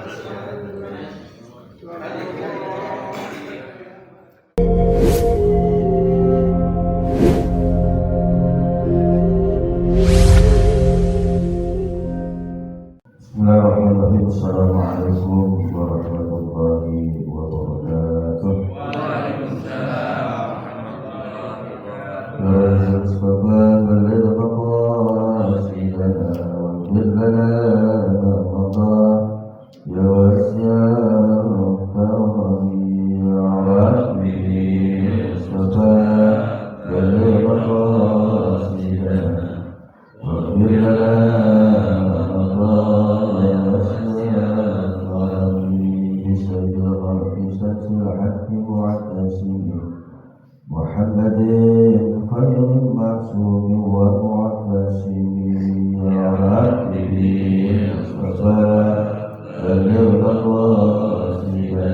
Bismillahirrahmanirrahim. Assalamualaikum warahmatullahi wabarakatuh. محمد خير معصوم ومعتصم يا ربي مصطفى بلغ مقاصدنا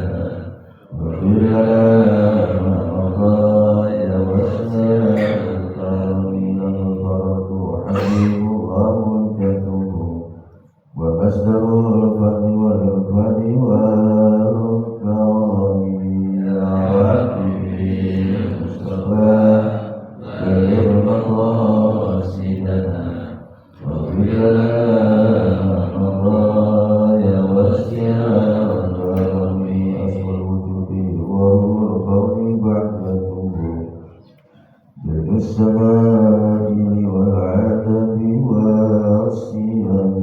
واغفر لنا ما مضى يا وسع الكرم الفرد حبيب الله منجته ومصدر الفضل والفضل والكرم يا ربي مصطفى بلغ مقاصدنا واغفر لنا ما مضى يا واسع الكرم أصل الوجود وهو القول بعدته جد السماء والعدم والصيام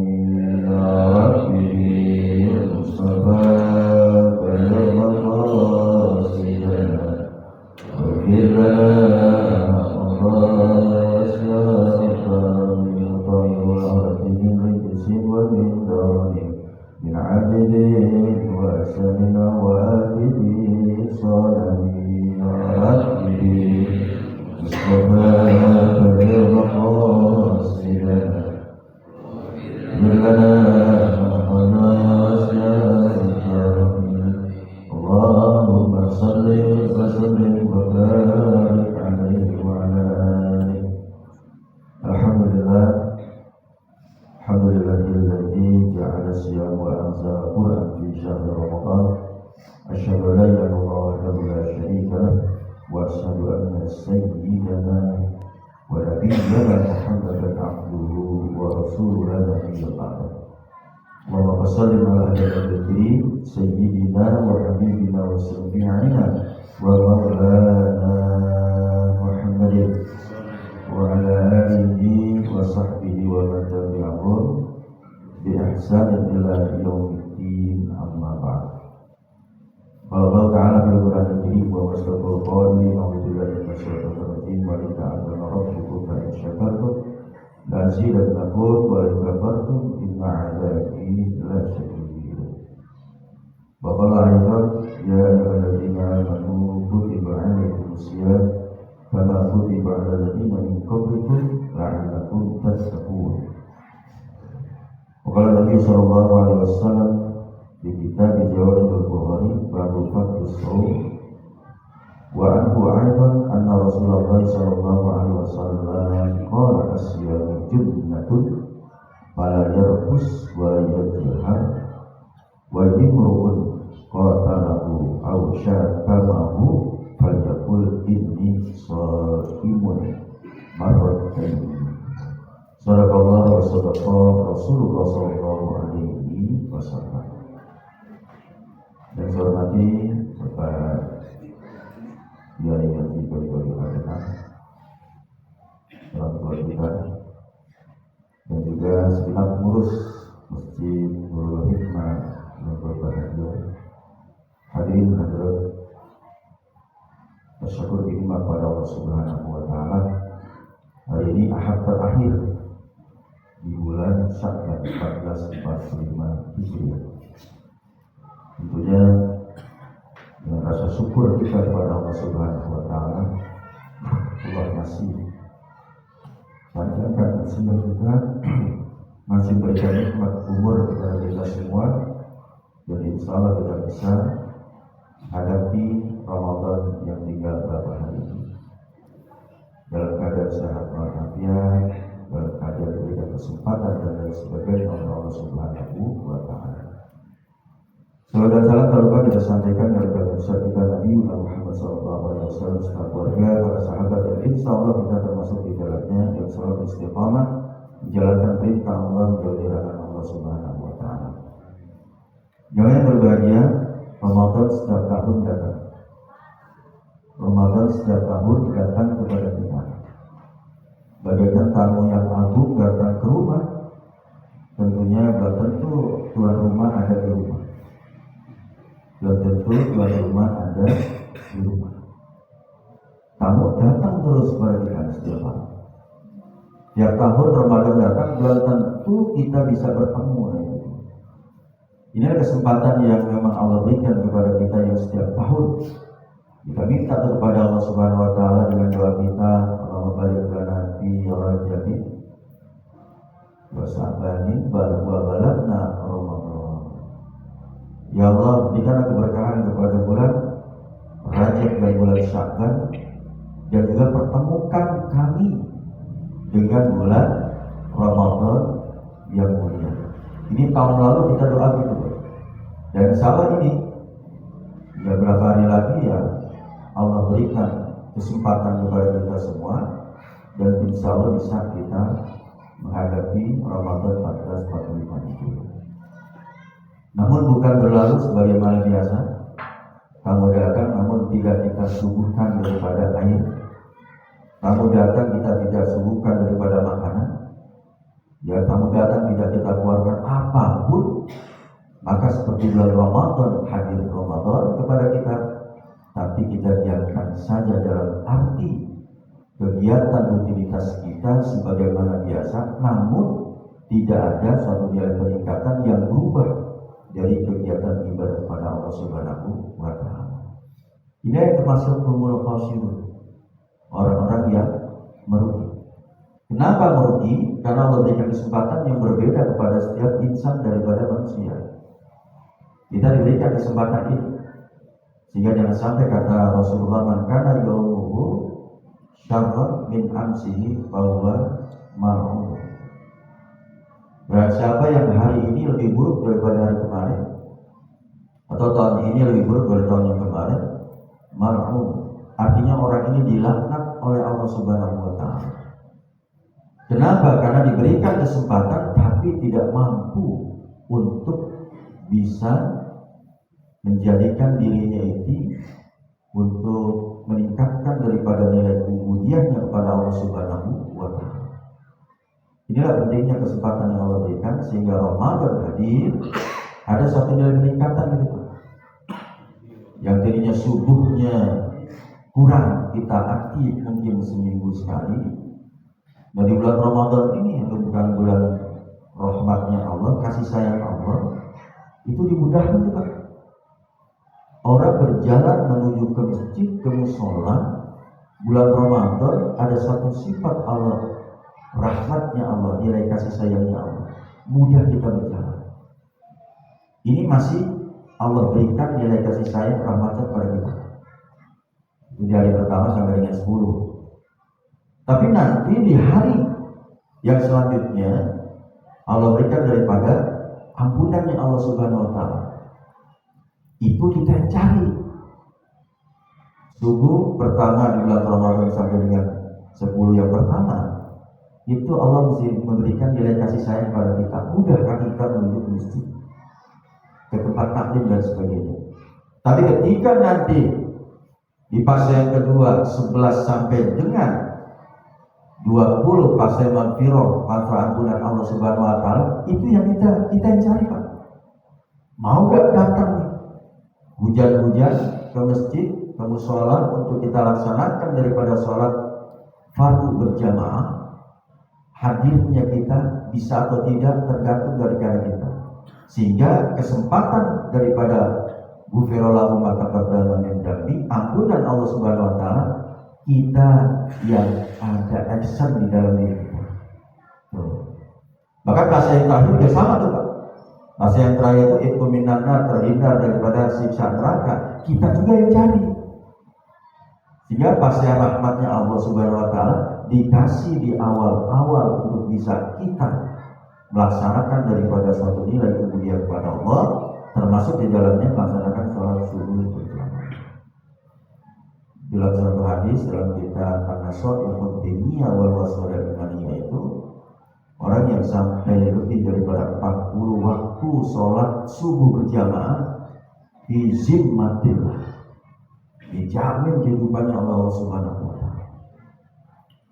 يا ربي مصطفى بلغ مقاصدنا واغفر لنا ما وسع الكرم طيب الأرض من رجس ومن درن من عبد وأسد وعابد صنم يا ربي مصطفى بلغ مقاصدنا واغفر لنا ما وسع الكرم اللهم صل وسلم وبارك عليه وعلى آله. الحمد لله الذي جعل الصيام وأنزل القرآن في شهر رمضان. أشهد أن لا إله إلا الله وحده لا شريك له وأشهد أن سيدنا ونبينا محمدا عبده ورسوله لا نبي بعده. اللهم صل على هذا الكريم سيدنا وحبيبنا وشفيعنا ومولانا محمد وعلى آله وصحبه ومن تبعهم بإحسان إلى يوم الدين أما بعد. قال الله تعالى في القرآن الكريم وأصدق القائلين أعوذ بالله من الشيطان الرجيم وإن تعلم ربكم فإن شكرتم لأزيدنكم وإن كفرتم إن عذابي لشديد. وقال أيضا يا أيها الذين آمنوا كتب عليكم الصيام كما كتب على الذين من قبلكم لعلكم تتقون. وقال النبي صلى الله عليه وسلم في كتاب جوامع البخاري باب فضل الصوم وعنه أيضا أن رسول الله صلى الله عليه وسلم قال الصيام جنة فلا يرقص ولا يجهر ويمرؤ قاتله أو شاتمه فليقل إني صائم مرتين. صدق الله وصدق رسول الله صلى الله عليه wasallam. Dan saya hormati Bapak Kiai Haji Bari Hadenan, orang tua kita, dan juga segenap pengurus Masjid Nurul Hikmah yang berbahagia. Hadirin hadirat, bersyukur nikmat pada Allah Subhanahu wa Ta'ala. Hari ini Ahad terakhir di bulan Sya'ban 1445 Hijriah. Tentunya dengan rasa syukur kita kepada Allah Subhanahu wa Ta'ala, Allah masih panjangkan usia kita, masih berikan nikmat umur kepada kita semua, dan insya Allah kita bisa hadapi Ramadan yang tinggal beberapa hari ini dalam keadaan sehat walafiat, dalam keadaan diberikan kesempatan dan lain sebagainya oleh Allah Subhanahu wa Ta'ala. Salam dan salam tak lupa kita sampaikan kepada Ustaz kita Nabi Muhammad SAW, serta keluarga, para sahabat, dan insya Allah kita termasuk di dalamnya yang selalu istiqamah menjalankan perintah Allah dan larangan Allah Subhanahu wa Ta'ala. Yang berbahagia, Ramadan setiap tahun datang. Ramadan setiap tahun datang kepada kita. Bagaikan tamu yang agung datang ke rumah, tentunya belum tentu tuan rumah ada di rumah. Belum tentu tuan rumah ada di rumah. Tamu datang terus kepada kita setiap tahun. Tiap tahun Ramadan datang, belum tentu kita bisa bertemu. Ini adalah kesempatan yang memang Allah berikan kepada kita yang setiap tahun. Kita minta kepada Allah Subhanahu wa Ta'ala dengan doa kita, Allahumma barik lana fi Rajabin wa Sya'banin wa balagna Ramadan. Ya Allah, berikanlah keberkahan kepada bulan Rajab dan bulan Sya'ban, dan juga pertemukan kami dengan bulan Ramadan yang mulia. Ini tahun lalu kita doa gitu, dan insya ini ya berapa hari lagi ya Allah berikan kesempatan kepada kita semua, dan insya Allah bisa kita menghadapi Ramadan 1445 itu. Namun bukan berlalu sebagaimana biasa. Kamu datang namun tidak kita suguhkan daripada air. Kamu datang kita tidak suguhkan daripada makanan. Ya, kamu datang tidak kita keluarkan apapun. Maka seperti bulan Ramadan, hadir Ramadan kepada kita, tapi kita diamkan saja dalam arti kegiatan rutinitas kita sebagaimana biasa, namun tidak ada suatu nilai peningkatan yang berubah dari kegiatan ibadah kepada Allah Subhanahu wa Ta'ala. Ini yang termasuk humul khasirun, orang-orang yang merugi. Kenapa merugi? Karena Allah berikan kesempatan yang berbeda kepada setiap insan daripada manusia. Kita diberikan kesempatan ini, sehingga jangan sampai kata Rasulullah, man kana yaumuhu syarran min amsihi bahwa mal'un. Berarti siapa yang hari ini lebih buruk daripada hari kemarin, atau tahun ini lebih buruk dari tahun yang kemarin, mal'un. Artinya orang ini dilaknat oleh Allah Subhanahu wa Ta'ala. Kenapa? Karena diberikan kesempatan tapi tidak mampu untuk bisa menjadikan dirinya itu untuk meningkatkan daripada nilai ubudiyahnya kepada Allah Subhanahu wa Ta'ala. Inilah pentingnya kesempatan yang Allah berikan, sehingga Ramadan hadir ada satu nilai peningkatan gitu. Yang tadinya subuhnya kurang kita aktif mungkin seminggu sekali. Nah, di bulan Ramadan ini yang bukan bulan rahmatnya Allah, kasih sayang Allah, itu dimudahkan kita. Orang berjalan menuju ke masjid, ke musola, bulan Ramadan ada satu sifat Allah, rahmatnya Allah, nilai kasih sayangnya Allah, mudah kita berjalan. Ini masih Allah berikan nilai kasih sayang rahmatnya kepada kita. Itu di hari pertama sampai dengan 10. Tapi nanti di hari yang selanjutnya Allah berikan daripada ampunannya Allah Subhanahu wa Ta'ala. Itu kita cari. Subuh pertama di bulan Ramadan sampai dengan 10 yang pertama, itu Allah mesti memberikan nilai kasih sayang kepada kita. Mudahkah kita menuju ke masjid, ke tempat taklim dan sebagainya. Tapi ketika nanti di fase yang kedua 11 sampai dengan 20 fase magfirah, fase ampunan Allah Subhanahu wa Ta'ala, itu yang kita yang cari, Pak. Mau gak datang hujan-hujan ke masjid, ke mushola untuk kita laksanakan daripada sholat fardu berjamaah? Hadirnya kita bisa atau tidak tergantung dari kita. Sehingga kesempatan daripada ghufirallahu ma taqaddama min dzambi, ampunan Allah Subhanahu wa Ta'ala, kita yang ada action di dalam diri kita. Bahkan bahasa yang terakhir juga sama tuh, Pak. Bahasa yang terakhir itu itqu minan nar, terhindar daripada siksa neraka. Kita juga yang cari. Sehingga bahasa rahmatnya Allah Subhanahu wa Ta'ala dikasih di awal-awal untuk bisa kita melaksanakan daripada suatu nilai kemudian kepada Allah, termasuk di dalamnya melaksanakan sholat subuh berjamaah. Dalam satu hadis dalam kitab An-Nasaihatul Diniyah wal Wasail Imaniyah itu orang yang sampai lebih daripada 40 waktu sholat subuh berjamaah di zimmatillah, dijamin kehidupannya Allah Subhanahu wa Ta'ala.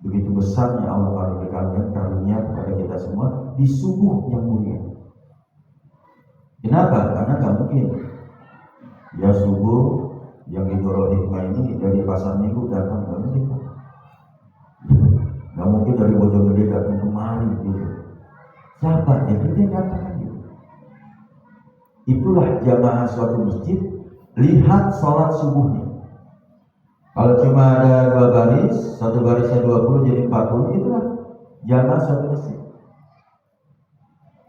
Begitu besarnya Allah kalau berikan karunia kepada kita semua di subuh yang mulia. Kenapa? Karena nggak mungkin ya subuh yang di Nurul Hikmah ini dari pasar minggu datang, nggak mungkin. Nggak mungkin dari Bojonggede datang kemari gitu. Siapa? Ya kita yang datang gitu. Itulah jamaah suatu masjid. Lihat sholat subuhnya. Kalau cuma ada 2 baris, satu barisnya 20 jadi 40, itulah jamaah suatu masjid.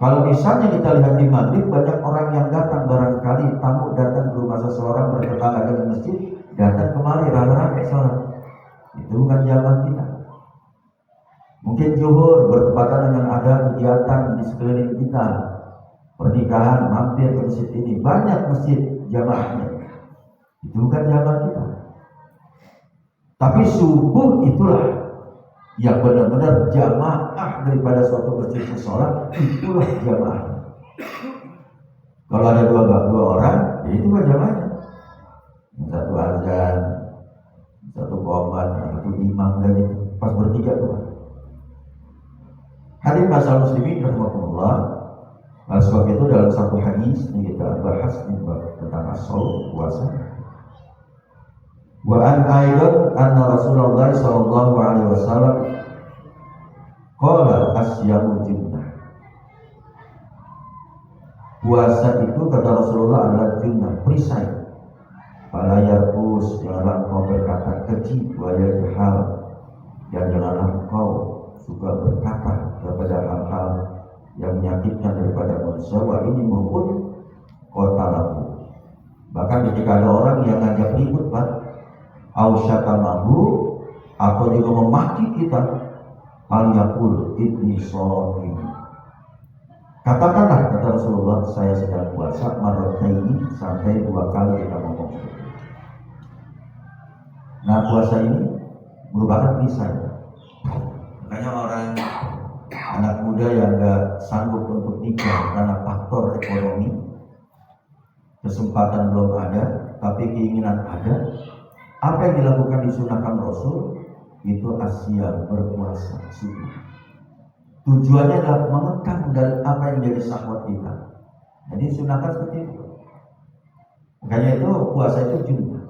Kalau misalnya kita lihat di maghrib, banyak orang yang datang, barangkali tamu datang ke rumah seseorang bertetangga dengan masjid, datang kemari rame-rame sholat. Itu bukan jamaah kita. Mungkin zuhur bertepatan dengan ada kegiatan di sekeliling kita, pernikahan, mampir ke masjid ini, banyak masjid jamaahnya. Itu bukan jamaah kita. Tapi subuh itulah yang benar-benar jamaah daripada suatu masjid sholat, itulah jamaah. Kalau ada dua orang, ya itu kan jamaahnya. Satu azan, satu qomat, satu imam dan itu pas bertiga tuh. Hadirin masyaallah muslimin rahimakumullah. Oleh sebab itu dalam satu hadis yang kita bahas tentang as-shaum, puasa. Wa an aidan anna Rasulullah sallallahu alaihi wasallam qala asyamu junnah. Puasa itu kata Rasulullah adalah junnah, perisai. Fala yarfus, janganlah engkau berkata keji, wa yajhal, dan janganlah engkau suka berkata kepada hal-hal yang menyakitkan daripada manusia. Wa ini maupun qatalahu. Bahkan ketika ada orang yang ngajak ribut, Pak, ausyatamahu, atau juga memaki kita, al-yaqul ibni shaim. Katakanlah, kata Rasulullah, saya sedang puasa marrataini, sampai 2 kali kita ngomong. Nah, puasa ini merupakan perisai. Makanya orang anak muda yang gak sanggup untuk nikah karena faktor ekonomi, kesempatan belum ada, tapi keinginan ada. Apa yang dilakukan disunahkan Rasul itu asyam, berpuasa subuh. Tujuannya adalah mengekang dari apa yang jadi syahwat kita. Jadi sunahkan seperti itu. Makanya itu puasa itu junnah.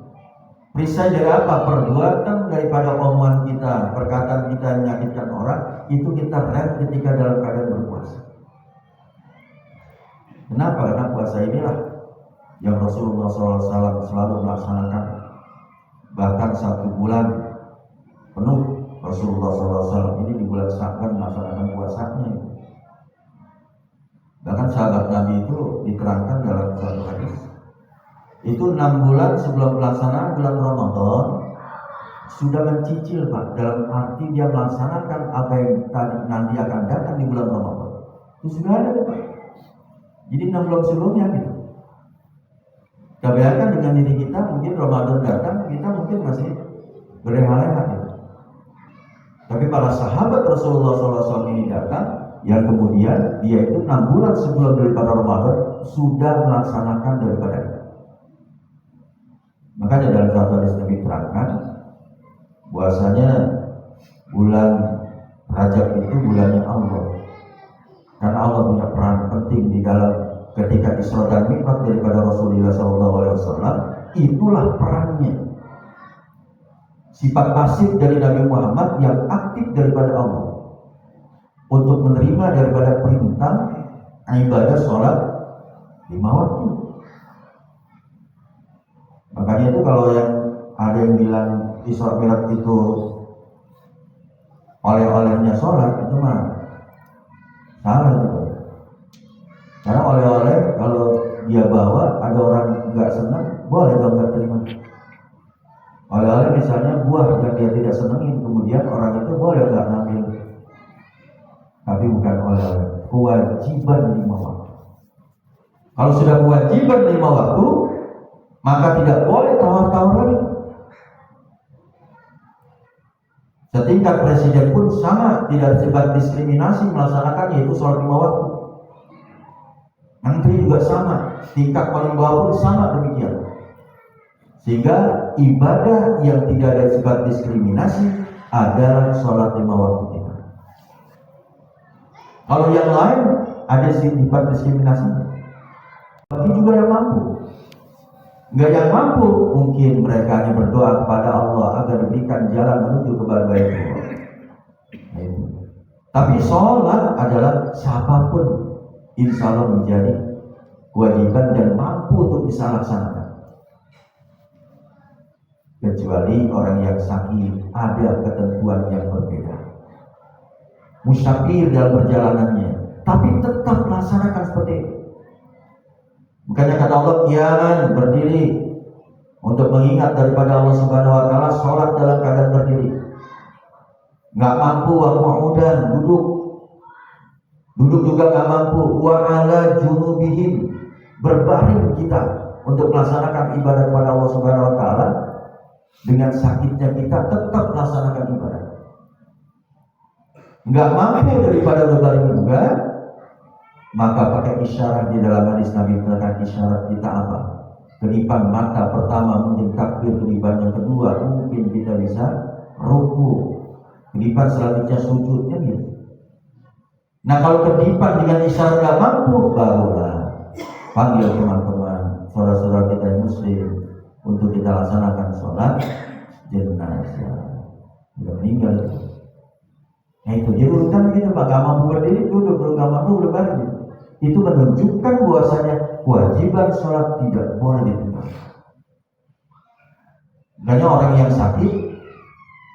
Perisai dari apa? Perbuatan daripada omongan kita, perkataan kita yang menyakitkan orang, itu kita rem ketika dalam keadaan berpuasa. Kenapa? Karena puasa inilah yang Rasulullah SAW selalu melaksanakan. Bahkan 1 bulan penuh Rasulullah SAW ini di bulan Sya'ban melaksanakan puasanya. Bahkan sahabat Nabi itu diterangkan dalam satu hadis, itu 6 bulan sebelum pelaksanaan bulan Ramadan sudah mencicil, Pak, dalam arti dia melaksanakan apa yang nanti akan datang di bulan Ramadan. Itu sudah ada, Pak. Jadi 6 bulan sebelumnya gitu. Kita bayangkan dengan diri kita, mungkin Ramadan datang, kita mungkin masih berleha-leha gitu. Tapi para sahabat Rasulullah SAW ini datang, yang kemudian dia itu 6 bulan sebelum daripada Ramadan sudah melaksanakan daripada itu. Makanya dalam satu hadis Nabi terangkan, bahwasanya bulan Rajab itu bulannya Allah. Karena Allah punya peran penting di dalam ketika Isra dan Mi'raj daripada Rasulullah SAW, itulah perannya. Sifat pasif dari Nabi Muhammad yang aktif daripada Allah untuk menerima daripada perintah ibadah sholat 5 waktu. Makanya itu kalau yang ada yang bilang Isra Mi'raj itu oleh-olehnya sholat, itu mah salah gitu. Karena oleh-oleh kalau dia bawa ada orang nggak senang, boleh dong nggak terima. Oleh-oleh misalnya buah yang dia tidak senangin, kemudian orang itu boleh nggak ngambil. Tapi bukan oleh-oleh, kewajiban 5 waktu. Kalau sudah kewajiban 5 waktu, maka tidak boleh tawar-tawar lagi. Setingkat presiden pun sama, tidak bersifat diskriminasi melaksanakan, yaitu sholat 5 waktu. Menteri juga sama, tingkat paling bawah pun sama demikian. Sehingga ibadah yang tidak ada sifat diskriminasi adalah sholat 5 waktu kita. Kalau yang lain ada sifat diskriminasi, bagi juga yang mampu. Enggak yang mampu, mungkin mereka hanya berdoa kepada Allah agar diberikan jalan menuju kebahagiaan Allah. Nah, itu. Tapi sholat adalah siapapun insya Allah menjadi kewajiban dan mampu untuk bisa laksanakan. Kecuali orang yang sakit, ada ketentuan yang berbeda. Musafir dalam perjalanannya, tapi tetap laksanakan seperti itu. Bukannya kata Allah, qiyaman, berdiri untuk mengingat daripada Allah Subhanahu wa taala, sholat dalam keadaan berdiri. Enggak mampu, wa qu'udan, duduk. Duduk juga enggak mampu, wa ala junubihim, berbaring kita untuk melaksanakan ibadah kepada Allah Subhanahu wa taala. Dengan sakitnya kita tetap melaksanakan ibadah. Enggak mampu daripada berbaring juga, maka pakai isyarat. Di dalam hadis Nabi mengatakan isyarat kita apa? Kedipan mata pertama mungkin takbir, kedipan yang kedua mungkin kita bisa ruku, kedipan selanjutnya sujudnya gitu. Nah kalau kedipan dengan isyarat nggak mampu, barulah panggil teman-teman, saudara-saudara kita yang muslim untuk kita laksanakan sholat jenazah. Sudah meninggal itu. Nah itu dia urutan gitu Pak, gak mampu berdiri duduk, gak mampu berbaring. Itu menunjukkan bahwasanya kewajiban sholat tidak boleh ditinggalkan. Makanya orang yang sakit,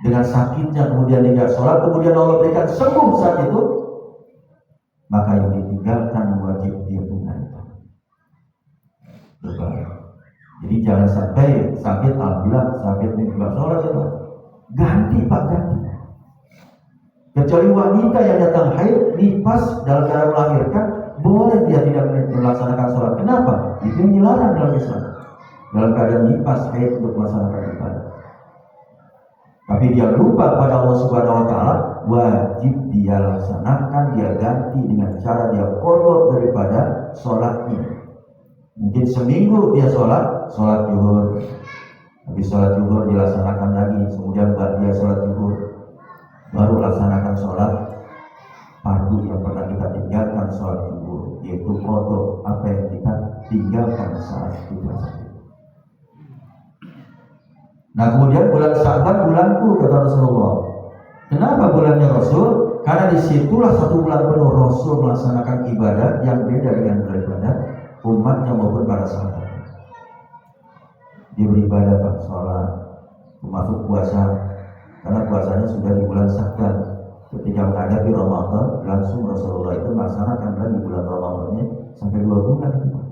dengan sakitnya kemudian tidak sholat, kemudian Allah berikan sembuh saat itu, maka yang ditinggalkan wajib dia tunaikan. Jadi jangan sampai sakit, alhamdulillah sakit ini tidak sholat ya Pak. Ganti Pak, ganti. Kecuali wanita yang datang haid, nifas dalam keadaan melahirkan, boleh dia tidak melaksanakan sholat. Kenapa? Itu yang dilarang dalam Islam. Dalam keadaan nifas haid untuk melaksanakan ibadah. Tapi dia lupa pada Allah Subhanahu wa taala, wajib dia laksanakan, dia ganti dengan cara dia qadha daripada sholatnya. Mungkin seminggu dia sholat zuhur, habis sholat zuhur dilaksanakan lagi, kemudian dia sholat zuhur, baru laksanakan sholat fardu yang pernah kita tinggalkan, sholat zuhur, yaitu qadha apa yang kita tinggalkan saat kita sakit. Nah kemudian bulan Sya'ban bulanku, kata Rasulullah. Kenapa bulannya Rasul? Karena disitulah 1 bulan penuh Rasul melaksanakan ibadah yang beda dengan ibadah umatnya maupun para sahabat. Dia beribadah Pak, sholat, termasuk puasa, karena puasanya sudah di bulan Sya'ban. Ketika menghadapi Ramadan, langsung Rasulullah itu melaksanakan lagi bulan Ramadannya sampai 2 bulan itu Pak.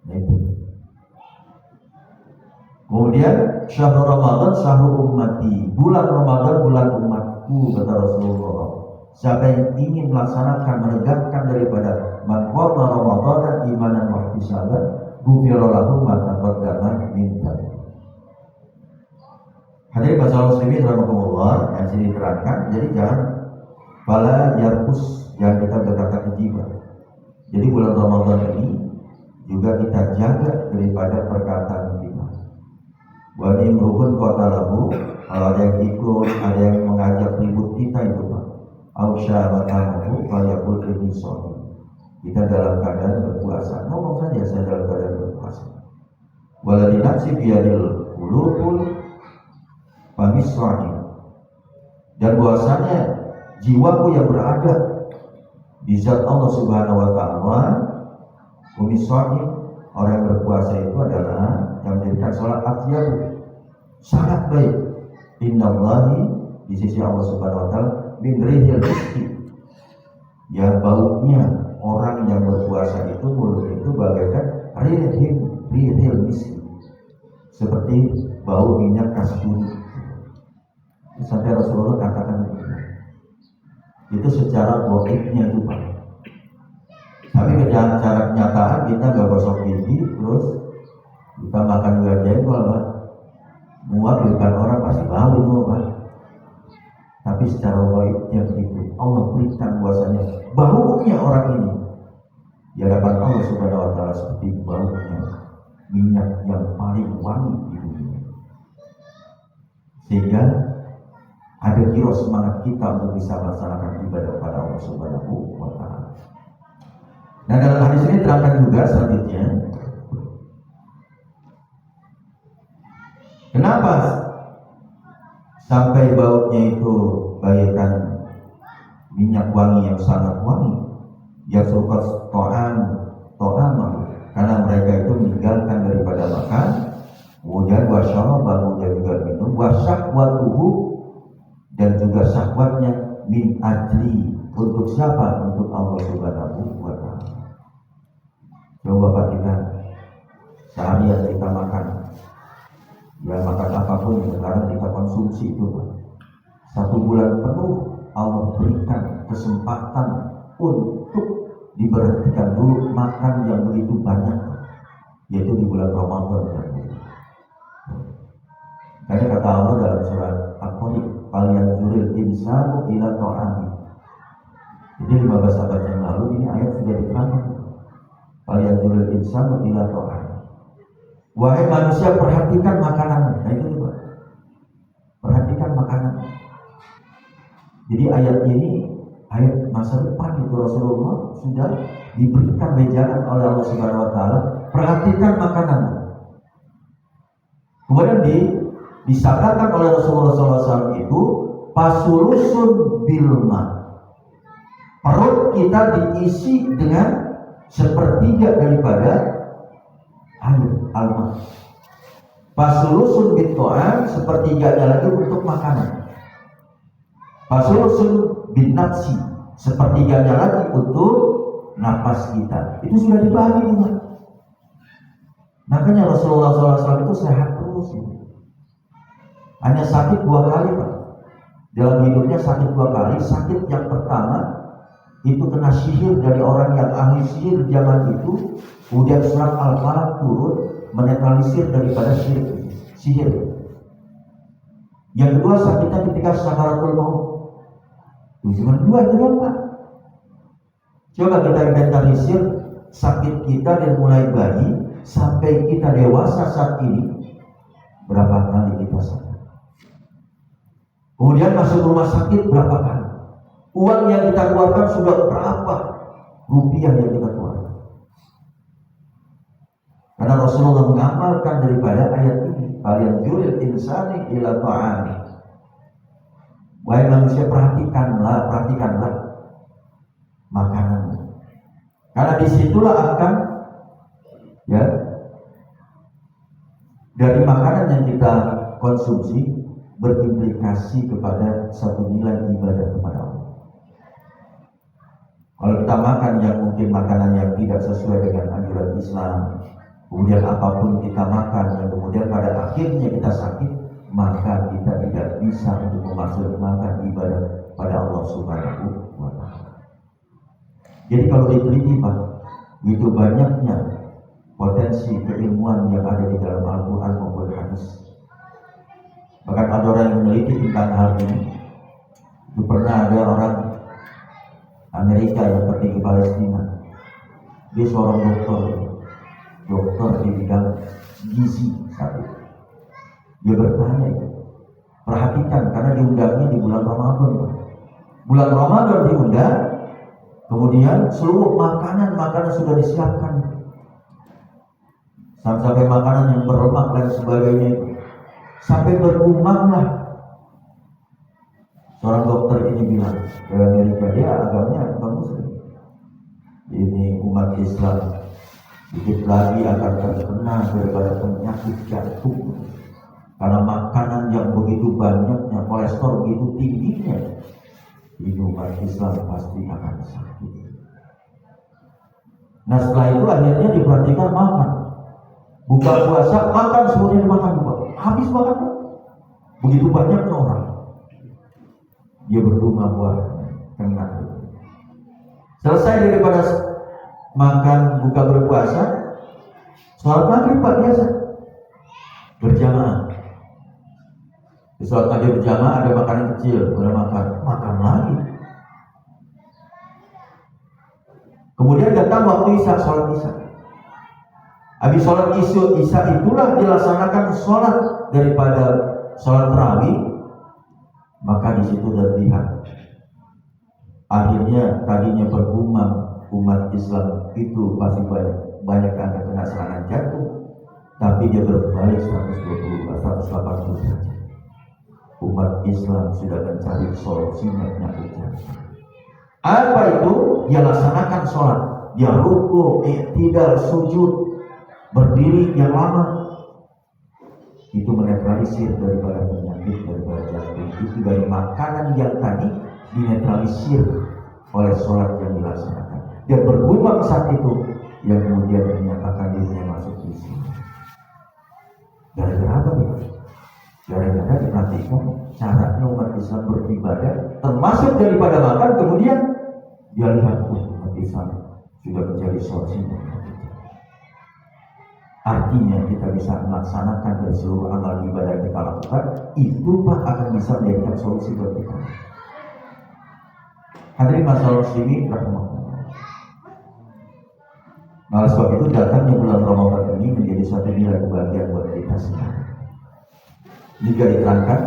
Nah itu. Kemudian syahrul Ramadan syahrul ummati, bulan Ramadan bulan umatku, kata Rasulullah. Siapa yang ingin melaksanakan, menegakkan daripada man qama Ramadan imanan wa ihtisaban, ghufira lahu ma taqaddama min dhanbi. Hadirin masyaallah muslimin rahimakumullah, yang sini diterangkan, jadi jangan bala yarkus, jangan kita berkata kejiwa. Jadi bulan Ramadan ini juga kita jaga daripada perkataan kita. Wa nimruhun qatalahu, kalau ada yang ikut, ada yang mengajak ribut kita itu Pak. Ausya'atahu wa yaqul inni shaim. Kita dalam keadaan berpuasa, ngomong saja saya dalam keadaan berpuasa. Waladhi nafsi biyadil qulubul famisra'in. Dan bahwasanya jiwaku yang berada di zat Allah Subhanahu wa taala, famisra'in, orang yang berpuasa itu adalah yang mendirikan sholat atyabu, sangat baik. Innallahi, di sisi Allah Subhanahu wa taala, min rihil miski, ya baunya orang yang berpuasa itu, mulut itu bagaikan rihil miski, seperti bau minyak kasturi. Sampai Rasulullah katakan itu secara goibnya itu Pak. Tapi secara kenyataan kita nggak gosok gigi, terus kita makan juga jengkol, Pak. Mewakilkan orang pasti bau itu, Pak. Tapi secara baiknya begitu, Allah berikan bahwasanya baunya orang ini di hadapan Allah Subhanahu wa taala seperti baunya minyak yang paling wangi di dunia. Sehingga ada kira semangat kita untuk bisa melaksanakan ibadah kepada Allah Subhanahu wa taala. Nah, dalam hadis ini terangkan juga selanjutnya, kenapa sampai baunya itu bagaikan minyak wangi yang sangat wangi? Ya suka to'am, karena mereka itu meninggalkan daripada makan, kemudian wasyarabahu, dan juga minum, wasyahwatuhu, dan juga syahwatnya min ajli, untuk siapa? Untuk Allah Subhanahu wa taala. Coba Pak, kita seharian kita makan, ya makan apapun yang sekarang kita konsumsi itu, Pak. 1 bulan penuh Allah berikan kesempatan untuk diberhentikan dulu makan yang begitu banyak, yaitu di bulan Ramadan. Karena kata Allah dalam surat Al-Qur'an, "Falyanzuril insanu ila ta'ami." Jadi 15 abad yang lalu ini ayat sudah diterangkan. "Falyanzuril insanu ila ta'ami." Wahai manusia, perhatikan makanan. Nah itu juga, perhatikan makanan. Jadi ayat ini ayat masa depan, itu Rasulullah sudah diberikan wejangan oleh Allah Subhanahu wa taala, perhatikan makanan. Kemudian disabdakan oleh Rasulullah SAW itu pasulusun bilma, perut kita diisi dengan sepertiga daripada air alma. Pasulusun bitoan, sepertiganya lagi untuk makanan. Pasulusun bin nafsi, sepertiganya lagi untuk napas kita. Itu sudah dibagi, Pak. Makanya Rasulullah SAW itu sehat terus. Hanya sakit 2 kali, Pak. Dalam hidupnya sakit 2 kali. Sakit yang pertama itu kena sihir dari orang yang ahli sihir zaman itu. Kemudian surat Al-Falaq turun menetralisir daripada sihir. Yang kedua sakitnya ketika sakaratul maut. Cuma 2 itu doang, Pak. Coba kita inventarisir sakit kita dari mulai bayi sampai kita dewasa saat ini, berapa kali kita sakit? Kemudian masuk rumah sakit berapa kali? Uang yang kita keluarkan sudah berapa rupiah yang kita keluarkan? Karena Rasulullah mengamalkan daripada ayat ini, "Falyanzuril insani ila ta'ami." Wahai manusia, perhatikanlah makanan. Karena disitulah akan, ya, dari makanan yang kita konsumsi berimplikasi kepada satu nilai ibadah kepada Allah. Kalau kita makan yang mungkin makanan yang tidak sesuai dengan anjuran Islam, kemudian apapun kita makan dan kemudian pada akhirnya kita sakit, maka kita tidak bisa untuk memaksimalkan ibadah pada Allah Subhanahu wa taala. Jadi kalau diteliti, Pak, begitu banyaknya potensi keilmuan yang ada di dalam Al-Quran maupun hadis. Bahkan ada orang yang meneliti tentang hal ini. Itu pernah ada orang Amerika yang pergi ke Palestina. Dia seorang dokter di bidang gizi saat itu. Dia bertanya, perhatikan, karena diundangnya di bulan Ramadan. Bulan Ramadan diundang, kemudian seluruh makanan sudah disiapkan. Sampai makanan yang berlemak dan sebagainya itu. Sampai berumanglah. Seorang dokter ini bilang ke Amerika, dia agamanya Muslim. Ini umat Islam sedikit lagi akan terkena daripada penyakit jantung. Karena makanan yang begitu banyaknya, kolesterol begitu tingginya, ini umat Islam pasti akan sakit. Nah setelah itu akhirnya diperhatikan makan. Buka puasa, makan semuanya dimakan juga. Habis makan, begitu banyaknya orang. Dia berdoa buat kena. Selesai daripada makan buka berpuasa, sholat maghrib Pak biasa berjamaah. Di sholat maghrib berjamaah ada makanan kecil, udah makan lagi. Kemudian datang waktu isya, sholat isya. Habis sholat isya itulah dilaksanakan sholat daripada sholat tarawih. Maka di situ terlihat akhirnya tadinya bergumam umat Islam itu pasti banyak yang kena serangan jantung, tapi dia berbalik 180 derajat. Umat Islam sudah mencari solusinya penyakit jantung. Apa itu? Dia laksanakan sholat, dia ruku, tidak sujud, berdiri yang lama. Itu menetralisir daripada penyakit daripada jantung. Itu dari makanan yang tadi dinetralisir oleh sholat yang dilaksanakan. Dan bergumam saat itu yang kemudian menyatakan dirinya masuk di sini. Gara-gara apa nih? Gara-gara diperhatikan caranya umat Islam beribadah, termasuk daripada makan, kemudian dia lihat umat Islam sudah menjadi solusi. Artinya kita bisa melaksanakan dari seluruh amal ibadah yang kita lakukan, itu Pak akan bisa menjadikan solusi buat kita. Hadirin masalah muslimin rahimahullah. Nah, sebab itu datangnya bulan Ramadan ini menjadi suatu nilai kebahagiaan buat kita semua. Jika diterangkan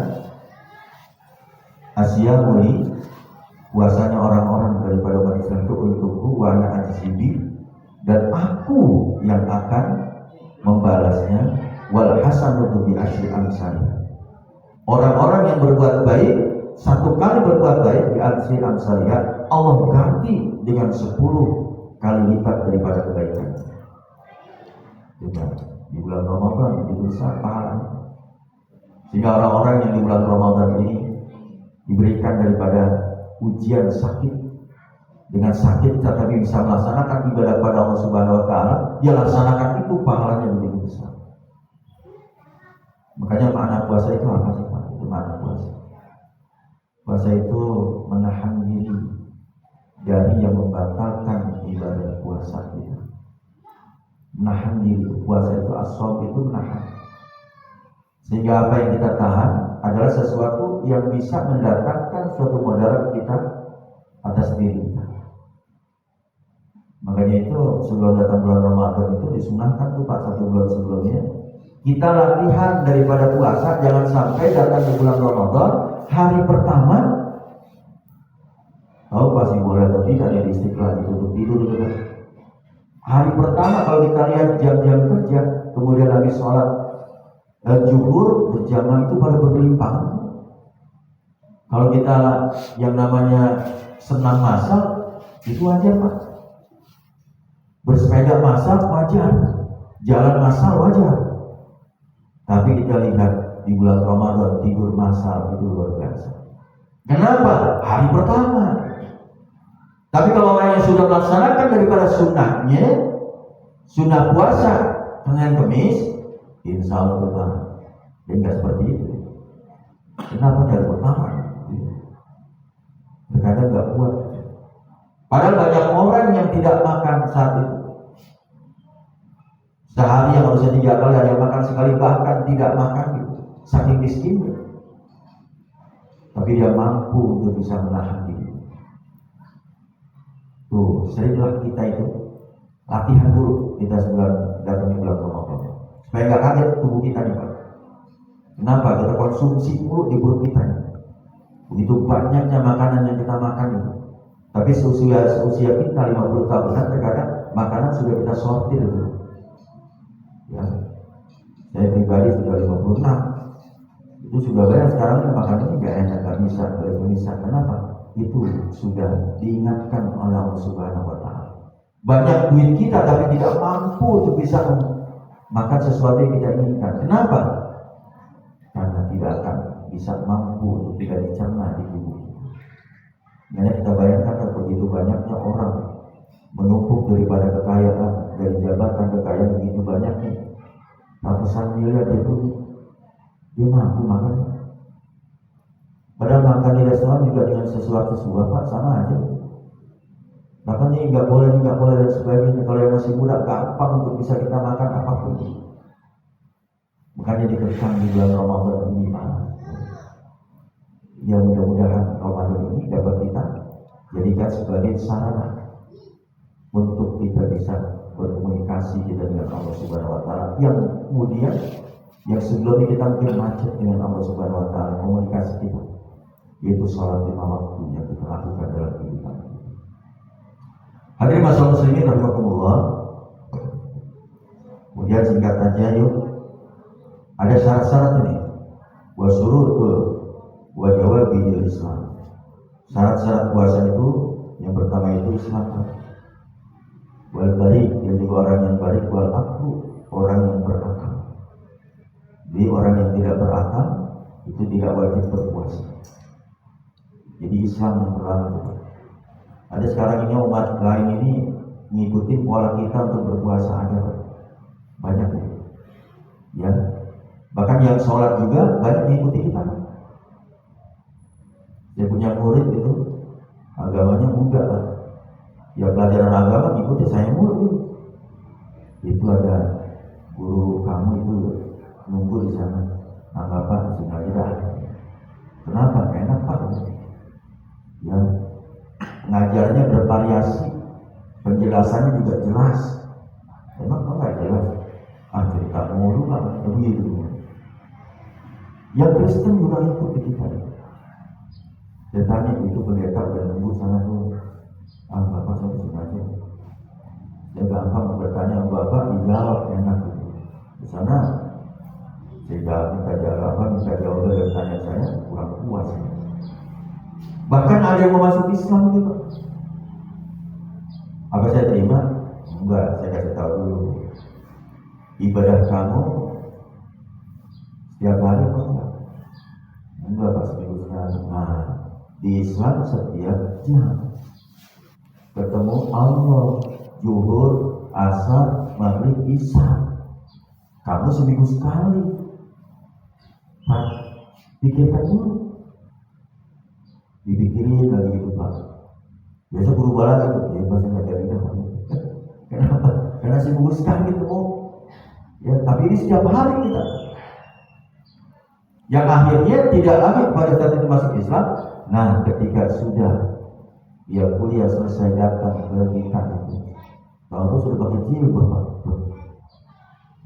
Asia muli puasanya orang-orang daripada umat Islam itu untukku wa ana ajzibi, dan aku yang akan membalasnya, wal hasanatu bi asyri amsalih. Orang-orang yang berbuat baik, satu kali berbuat baik di asyri amsalih, Allah ganti dengan 10 kali lipat daripada kebaikan. Di bulan Ramadan itu besar pahalanya. Sehingga orang-orang yang di bulan Ramadan ini diberikan daripada ujian sakit, dengan sakit tetapi bisa melaksanakan ibadah pada Allah Subhanahu wa taala, dia laksanakan itu pahalanya begitu besar. Makanya makna puasa itu apa sih Pak? Itu makna puasa. Puasa itu menahan diri dari yang membatalkan ibadah puasa kita. Menahan diri, puasa itu as-shaum itu menahan. Sehingga apa yang kita tahan adalah sesuatu yang bisa mendatangkan suatu mudarat kita atas diri kita. Makanya itu sebelum datang bulan Ramadan itu disunahkan tuh Pak 1 bulan sebelumnya kita latihan daripada puasa, jangan sampai datang di bulan Ramadan hari pertama tahu pasti boleh atau tidak ya di Istiqlal ditutup tidur gitu. Hari pertama kalau kita lihat jam-jam kerja, kemudian habis sholat zuhur berjamaah itu pada berlimpah. Kalau kita yang namanya senam massal itu wajar Pak. Bersepeda massal wajar, jalan massal wajar. Tapi kita lihat di bulan Ramadan tidur massal itu luar biasa. Kenapa? Hari pertama. Tapi kalau orang yang sudah melaksanakan daripada sunnahnya, sunnah puasa Senin Kemis, insya Allah betul. Dia nggak seperti itu. Kenapa dari pertama? Terkadang nggak kuat. Padahal banyak orang yang tidak makan saat itu. Sehari yang harusnya 3 kali, ada yang makan sekali, bahkan tidak makan gitu. Saking miskinnya. Tapi dia mampu untuk bisa menahan diri. Tuh, seringlah kita itu latihan dulu kita sebelum datangnya bulan Ramadan. Supaya nggak kaget tubuh kita nih Pak. Kenapa? Kita konsumsi mulu di perut kita. Begitu banyaknya makanan yang kita makan itu. Tapi seusia kita 50 tahunan terkadang makanan sudah kita sortir dulu. Ya. Saya pribadi sudah 56. Itu sudah banyak sekarang makanan ini nggak enak, nggak bisa. Kenapa? Itu sudah diingatkan oleh Allah Subhanahu wa taala. Banyak duit kita tapi tidak mampu untuk bisa makan sesuatu yang kita inginkan. Kenapa? Karena tidak akan bisa mampu untuk tidak dicerna di tubuh. Karena kita bayangkan begitu banyaknya orang menumpuk daripada kekayaan, dari jabatan kekayaan begitu banyaknya, ratusan miliar itu dia mampu makan. Padahal makan di restoran juga dengan sesuatu Pak sama aja. Bahkan ini nggak boleh dan sebagainya. Kalau yang masih muda gampang untuk bisa kita makan apapun. Makanya dikekang di bulan Ramadan ini, Pak. Ya mudah-mudahan Ramadan ini dapat kita jadikan sebagai sarana untuk kita bisa berkomunikasi kita dengan Allah Subhanahu wa taala, yang kemudian yang sebelumnya kita mungkin macet dengan Allah Subhanahu wa taala, komunikasi kita yaitu sholat 5 waktu yang kita lakukan dalam kehidupan. Hadirin masyaallah muslimin rahimakumullah. Kemudian singkat aja yuk, ada syarat-syarat ini. Wa syurutul wa jawabil Islam. Syarat-syarat puasa itu yang pertama itu Islam. Wal balik, yang juga orang yang balik, wal aklu, orang yang berakal. Jadi orang yang tidak berakal itu tidak wajib berpuasa. Jadi Islam yang berlaku. Ada sekarang ini umat lain ini ngikutin pola kita untuk berpuasa, ada banyak ya. Bahkan yang sholat juga banyak ngikuti kita. Dia punya murid itu agamanya muda kan. Ya pelajaran agama ikuti saya mulu itu ada guru kamu itu nunggu di sana. Nah bapak sini aja dah. Kenapa? Enak pak. Ya ngajarnya bervariasi, penjelasannya juga jelas. Emang kok nggak jelas? Cerita mulu pak begitu. Yang Kristen juga ikut kita. Saya tanya itu pendeta udah nunggu sana tuh. Bapak saya sini aja. Dia gampang bertanya bapak, dijawab enak gitu. Di sana saya minta jawab dari tanya saya kurang puas. Bahkan ada yang mau masuk Islam gitu. Apa saya terima? Enggak, saya kasih tahu dulu. Ibadah kamu setiap hari apa enggak? Enggak pas seminggu sekali. Nah, di Islam setiap jam ketemu Allah, zuhur, asar, maghrib, isya. Kamu seminggu sekali. Nah, pikirkan dulu. Dipikirin lagi gitu pak. Biasa berubah lagi tuh, ya pasti nggak jadi dah. Kenapa? Karena sibuk sekali ketemu. Ya, tapi ini setiap hari kita. Yang akhirnya tidak lagi pada saat itu masuk Islam. Nah, ketika sudah dia kuliah selesai datang ke kita itu, kalau itu sudah pakai jilbab pak.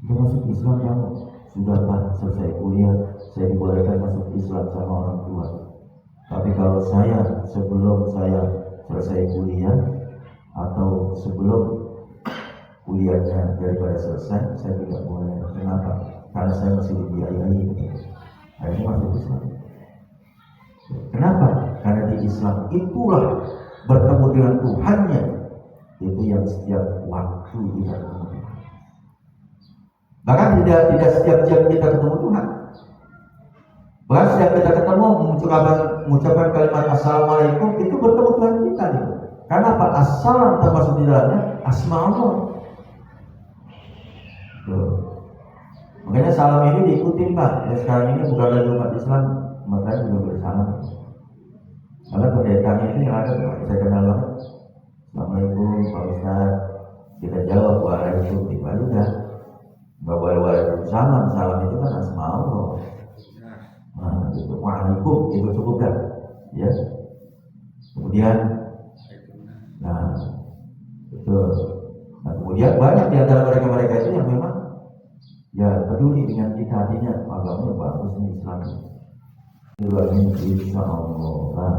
Dia masuk Islam yang sudah pak selesai kuliah, saya dibolehkan masuk Islam sama orang tua. Tapi kalau saya sebelum saya selesai kuliah atau sebelum kuliahnya daripada selesai, saya tidak boleh. Kenapa? Karena saya masih dibiayai. Akhirnya masuk Islam. Kenapa? Karena di Islam itulah bertemu dengan Tuhannya. Itu yang setiap waktu kita ketemu Tuhan. Bahkan tidak setiap jam kita ketemu Tuhan. Bahkan setiap kita ketemu mengucapkan kalimat Assalamualaikum, itu bertemu Tuhan kita nih. Karena apa? Assalam termasuk di dalamnya asma Allah. Makanya salam ini diikutin pak. Ya, sekarang ini bukan lagi umat Islam, makanya juga bersalam. Karena pendetanya itu yang ada, saya kenal banget. Assalamualaikum Pak Ustaz. Kita jawab waalaikumsalam. Itu aja. Nggak boleh waalaikumsalam. Salam itu kan asma Allah. Nah, itu waalaikum itu cukup dah. Ya. Kemudian, nah, betul. Nah, kemudian banyak di antara mereka itu yang memang ya peduli dengan kita, artinya agamanya bagus nih Islam. Ini insya Allah. Nah,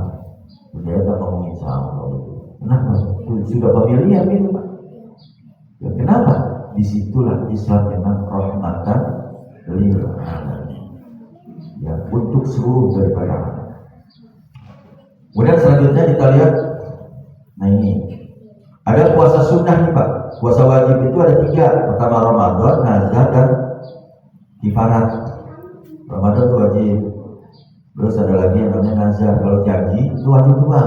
dia tak ngomong insya Allah itu. Kenapa? Sudah pemilihan gitu pak. Ya, kenapa? Disitulah Islam memang rahmatan lil alamin. Ya, untuk seluruh daripada alam. Kemudian selanjutnya kita lihat, nah ini ada puasa sunnah nih pak. Puasa wajib itu ada 3. Pertama Ramadan, nazar dan kifarat. Ramadan itu wajib. Terus ada lagi yang namanya nazar. Kalau janji itu wajib juga.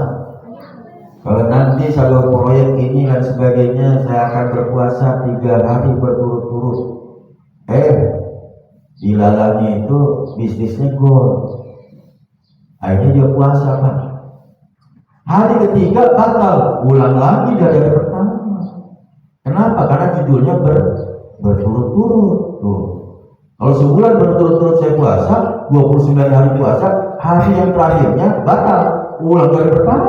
Kalau nanti satu proyek ini dan sebagainya, saya akan berpuasa 3 hari berturut-turut. Dilalanya itu bisnisnya gol. Akhirnya dia puasa pak. Hari ketiga batal, ulang lagi dari hari pertama. Kenapa? Karena judulnya berturut-turut. Tuh. Kalau sebulan berturut-turut saya puasa, 29 hari puasa, hari yang terakhirnya batal, ulang dari pertama.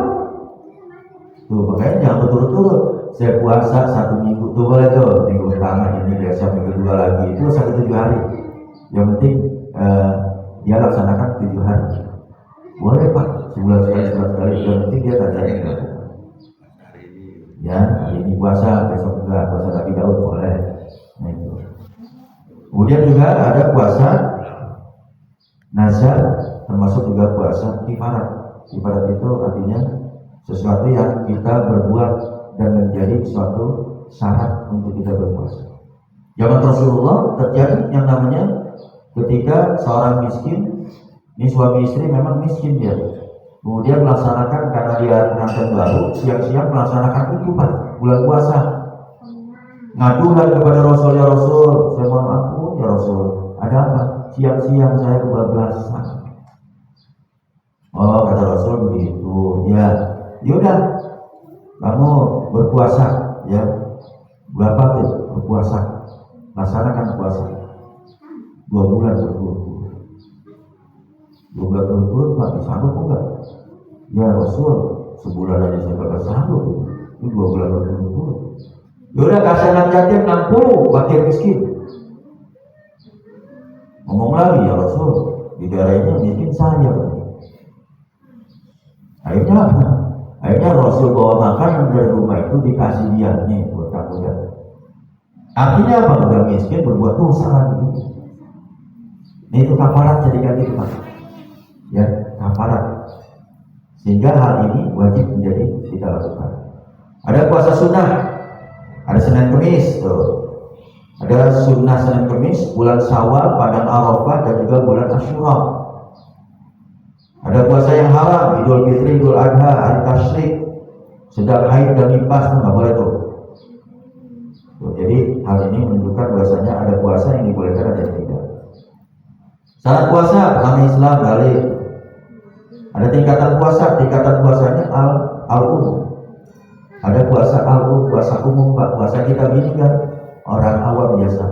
Tuh, makanya jangan berturut-turut. Saya puasa 1 minggu, tuh boleh tuh, minggu pertama ini biasa, minggu kedua lagi, itu sampai 7 hari. Yang penting dia laksanakan 7 hari. Boleh Pak, sebulan sekali, yang penting dia tanya. Ya, hari ini puasa, besok enggak, puasa Nabi Daud boleh. Nah, itu. Kemudian juga ada puasa nazar, termasuk juga puasa kifarat. Kifarat itu artinya sesuatu yang kita berbuat dan menjadi suatu syarat untuk kita berpuasa. Zaman Rasulullah terjadi yang namanya ketika seorang miskin, ini suami istri memang miskin dia, kemudian melaksanakan karena dia pengantin baru, siang-siang melaksanakan itu Pak, bulan puasa. Ngadulah kepada Rasul, ya Rasul, saya mohon ampun ya Rasul, ada apa? Siang-siang saya kebablasan. Oh kata Rasul begitu, ya, yaudah, kamu berpuasa, ya, berapa tuh berpuasa? Laksanakan puasa 2 bulan berturut-turut. 2 bulan berturut-turut Pak, disanggup enggak? Ya Rasul, sebulan aja saya kagak sanggup. Ini 2 bulan berturut-turut. Yaudah kasih anak yatim 60, fakir miskin. Ngomong lagi ya Rasul, di daerah ini miskin saya. Akhirnya apa? Akhirnya Rasul bawa makanan dari rumah itu dikasih dia nih buat kamu ya. Artinya apa? Udah miskin berbuat dosa lagi. Ini itu kafarat jadikan itu Pak. Ya, kafarat. Sehingga hal ini wajib menjadi kita lakukan. Ada puasa sunnah, ada Senin Kemis tuh. Ada sunnah Senin Kemis, bulan Syawal, Padang Arafah, dan juga bulan Asyura. Ada puasa yang haram, Idul Fitri, Idul Adha, hari Tasyrik, sedang haid dan nifas, nggak boleh tuh. Jadi hal ini menunjukkan bahwasanya ada puasa yang dibolehkan, ada yang tidak. Syarat puasa dalam Islam balik. Ada tingkatan puasanya al-umum. Ada puasa al-umum, puasa umum Pak. Puasa kita gini kan orang awam biasa.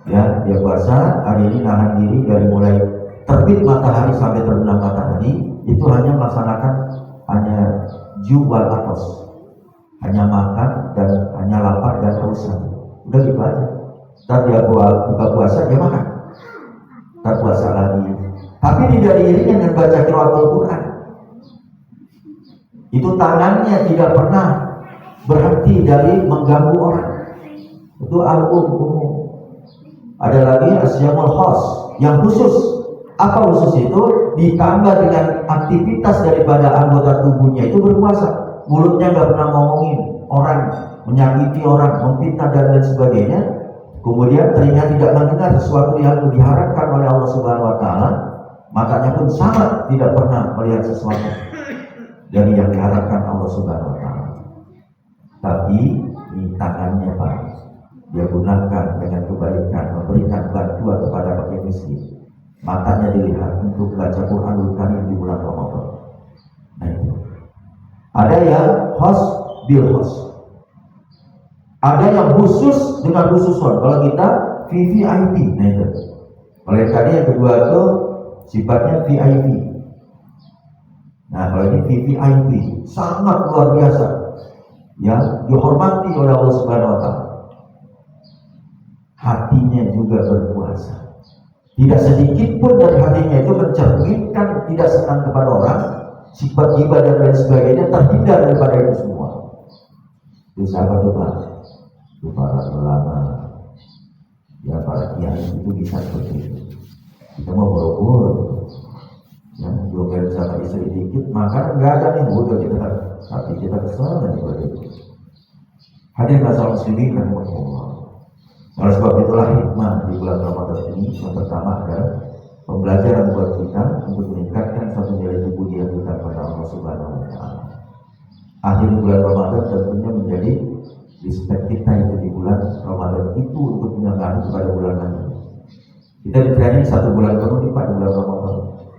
Ya, dia puasa hari ini nahan diri dari mulai terbit matahari sampai terbenam matahari, itu hanya melaksanakan hanya juwal atas, hanya makan dan hanya lapar dan haus. Udah gitu aja. Ntar dia buka puasa dia makan, ntar puasa lagi. Tapi tidak diiringi dengan baca qiraatul Quran. Itu tangannya tidak pernah berhenti dari mengganggu orang. Itu al-umum. Ada lagi asyamul khas yang khusus. Apa khusus itu? Ditambah dengan aktivitas daripada anggota tubuhnya itu berpuasa. Mulutnya nggak pernah ngomongin orang, menyakiti orang, memfitnah dan lain sebagainya. Kemudian telinga tidak mendengar sesuatu yang diharapkan oleh Allah Subhanahu Wa Taala. Matanya pun sangat tidak pernah melihat sesuatu dari yang diharapkan Allah Subhanahu Wa Taala. Tapi di tangannya Pak, dia gunakan dengan kebaikan, memberikan bantuan kepada fakir miskin. Matanya dilihat untuk baca Quranul Karim di bulan Ramadan. Nah itu. Ada yang khas bil khas. Ada yang khusus dengan khususon. Kalau kita VVIP. Nah itu. Oleh tadi yang kedua itu sifatnya VIP. Nah kalau ini VVIP sangat luar biasa. Ya, dihormati oleh Allah Subhanahu Wa Taala. Hatinya juga berpuasa. Tidak sedikit pun dari hatinya itu mencerminkan tidak senang kepada orang, sifat ghibah dan lain sebagainya, terhindar daripada itu semua. Itu sahabat itu Pak, itu para ulama, ya para kiai itu bisa seperti itu. Kita mau boro-boro, ya joget sama istri dikit, maka nggak ada nih udah kita hati kita kesal dan sebagainya. Hadir masalah muslimin dan Allah. Oleh sebab itulah hikmah di bulan Ramadan ini yang pertama adalah pembelajaran buat kita untuk meningkatkan suatu nilai kebudian kita kepada Allah Subhanahu Wa Taala. Akhir bulan Ramadan tentunya menjadi respect kita itu di bulan Ramadan itu untuk menyangkali kepada bulan lain. Kita di training 1 bulan penuh di bulan Ramadan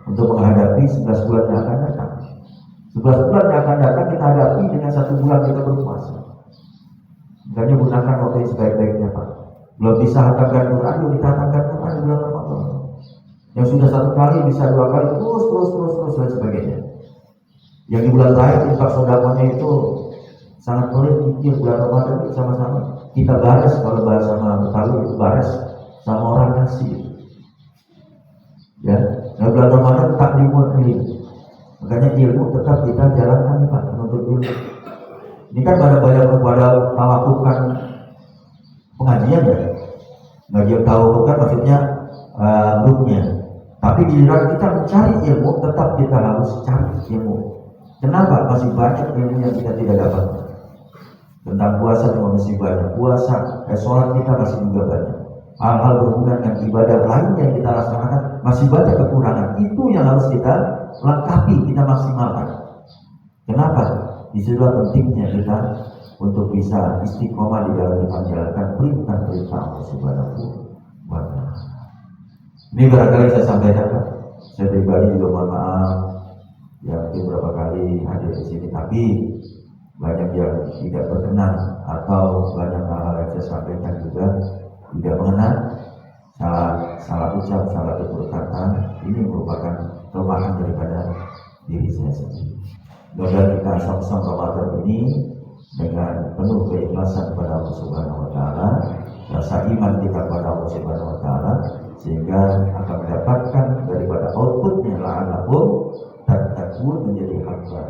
untuk menghadapi 11 bulan yang akan datang. 11 bulan yang akan datang kita hadapi dengan 1 bulan kita berpuasa. Makanya gunakan waktu yang sebaik-baiknya Pak. Belum bisa hatamkan Quran, yuk kita hatamkan Quran di bulan Ramadan. Yang sudah 1 kali bisa 2 kali, terus dan sebagainya. Yang di bulan lain infak sedekahnya itu sangat boleh kecil. Bulan Ramadan itu sama-sama kita bares, kalau bahasa Betawi itu bares sama orang kasih. Ya, nah bulan Ramadan taklimul ilm. Makanya ilmu tetap kita jalankan nih Pak, menuntut ilmu. Ini kan pada melakukan pengajian ya. Pengajian tahu kan maksudnya grupnya. Tapi giliran kita mencari ilmu, tetap kita harus cari ilmu. Kenapa? Masih banyak ilmu yang kita tidak dapat. Tentang puasa juga masih banyak. Sholat kita masih juga banyak. Hal-hal berhubungan dengan ibadah lain yang kita laksanakan masih banyak kekurangan. Itu yang harus kita lengkapi, kita maksimalkan. Kenapa? Disitulah pentingnya kita untuk bisa istiqomah di dalam kita menjalankan perintah-perintah Allah Subhanahu wa Ta'ala. Ini barangkali saya sampaikan Pak. Saya pribadi juga mohon maaf ya, mungkin beberapa kali hadir di sini, tapi banyak yang tidak berkenan atau banyak hal-hal yang saya sampaikan juga tidak mengenal, salah ucap, salah tutur kata. Ini merupakan kelemahan daripada diri saya sendiri. Mudah-mudahan kita sama-sama Ramadan ini dengan penuh keikhlasan kepada Allah Subhanahu wa Ta'ala, rasa iman kita kepada Allah Subhanahu wa Ta'ala, sehingga akan mendapatkan daripada outputnya la'allahum tattaqun, menjadi hamba